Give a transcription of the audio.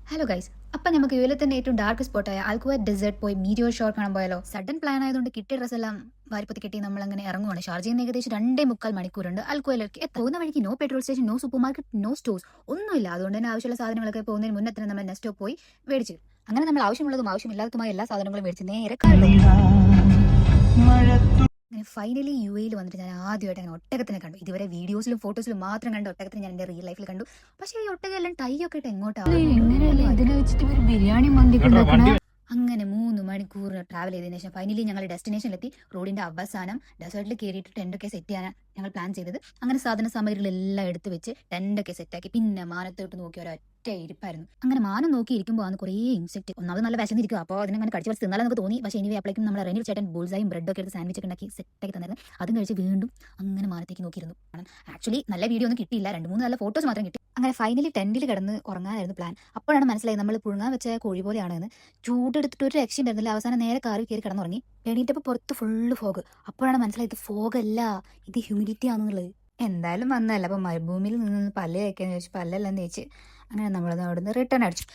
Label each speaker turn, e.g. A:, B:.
A: Hello guys, അപ്പം നമുക്ക് യുഎയിലെ തന്നെ ഏറ്റവും ഡാർക്ക് സ്പോട്ടായ ആൽക്കുവ ഡെസേർട്ട് പോയി മീറ്റിയോർ ഷോ കാണാൻ പോയാലോ? സഡൻ പ്ലാൻ ആയതുകൊണ്ട് കിട്ടിയ ഡ്രസ് എല്ലാം വാരിപ്പത്തി കെട്ടി നമ്മൾ അങ്ങനെ ഇറങ്ങുവാണ്. ഷാർജയിൽ നിന്ന് ഏകദേശം 2.25 മണിക്കൂറുണ്ട് ആൽക്കുവയിലേക്ക്. പോകുന്ന വഴിക്ക് no petrol station, no supermarket, no stores ഒന്നുമില്ല. അതുകൊണ്ട് തന്നെ ആവശ്യമുള്ള സാധനങ്ങളൊക്കെ പോകുന്നതിന് മുന്നേ തന്നെ നമ്മൾ നെക്സ്റ്റ് പോയി മേടിച്ചു. അങ്ങനെ നമ്മൾ ആവശ്യമുള്ളതും ആവശ്യമില്ലാത്തതുമായ എല്ലാ സാധനങ്ങളും മേടിച്ച് നേരെ അങ്ങനെ ഫൈനലി യുഎയിൽ വന്നിട്ട് ഞാൻ ആദ്യമായിട്ട് അങ്ങനെ ഒട്ടകത്തിനെ കണ്ടു. ഇതുവരെ വീഡിയോസിലും ഫോട്ടോസിലും മാത്രം കണ്ട ഒട്ടകത്തിനെ ഞാൻ എൻ്റെ റിയൽ ലൈഫിൽ കണ്ടു. പക്ഷേ ഈ ഒട്ടകെല്ലാം ടൈ ഒക്കെ ഇട്ട് എങ്ങോട്ടാണ്
B: ബിരിയാണി മന്തി
A: അങ്ങനെ 3 മണിക്കൂർ ട്രാവൽ ചെയ്തതിനു ശേഷം ഫൈനലി ഞങ്ങൾ ഡെസ്റ്റിനേഷനിലെത്തി. റോഡിന്റെ അവസാനം ഡെസേർട്ടിൽ കയറിയിട്ട് ടെൻ്റൊക്കെ സെറ്റ് ചെയ്യാനാണ് ഞങ്ങൾ പ്ലാൻ ചെയ്തത്. അങ്ങനെ സാധന സാമഗ്രികളെല്ലാം എടുത്ത് വെച്ച് ടെൻ്റൊക്കെ സെറ്റാക്കി. പിന്നെ മാനത്തോട്ട് നോക്കി ഒരൊറ്റ ഇരിപ്പായിരുന്നു. അങ്ങനെ മാനം നോക്കി ഇരിക്കുമ്പോൾ ആണ് കുറേ ഇൻസെക്ട്. ഒന്നാമത് നല്ല വിശന്നിരിക്കും. അപ്പോൾ അതിനങ്ങനെ കടിച്ച് വലിച്ച് തിന്നാലും നമുക്ക് തോന്നി. പക്ഷേ ഇനി അപ്പോഴേക്കും നമ്മുടെ റെനിൽ ചേട്ടൻ ബുൾസയും ബ്രെഡൊക്കെ എടുത്ത് സാൻഡ്വിച്ച് ഒക്കെ ഉണ്ടാക്കി സെറ്റാക്കി തന്നായിരുന്നു. അതും കഴിച്ച് വീണ്ടും അങ്ങനെ മാനത്തേക്ക് നോക്കിയിരുന്നു. ആക്ച്വലി നല്ല വീഡിയോ ഒന്നും കിട്ടിയില്ല, 2-3 നല്ല ഫോട്ടോസ് മാത്രം കിട്ടി. അങ്ങനെ ഫൈനലി ടെൻറ്റിൽ കിടന്ന് ഉറങ്ങാനായിരുന്നു പ്ലാൻ. അപ്പോഴാണ് മനസ്സിലായി നമ്മൾ പുഴുങ്ങാൻ വെച്ച കോഴി പോലെയാണെന്ന്. ചൂടെടുത്തിട്ട് ഒരു രക്ഷ ഉണ്ടായിരുന്നില്ല. അവസാനം നേരെ കാറിൽ കയറി കിടന്നുറങ്ങി. എണീറ്റപ്പോൾ പുറത്ത് ഫുള്ള് ഫോഗ്. അപ്പോഴാണ് മനസ്സിലായത് ഫോഗല്ല, ഇത് ഹ്യൂമിഡിറ്റി ആണെന്നുള്ളത്. എന്തായാലും വന്നതല്ല, അപ്പോൾ മരുഭൂമിയിൽ നിന്ന് പല്ല് തേക്കാന്ന് ചോദിച്ചു. പല്ലെല്ലാം തേച്ച് അങ്ങനെ നമ്മളത് അവിടെ നിന്ന് റിട്ടേൺ അടിച്ചു.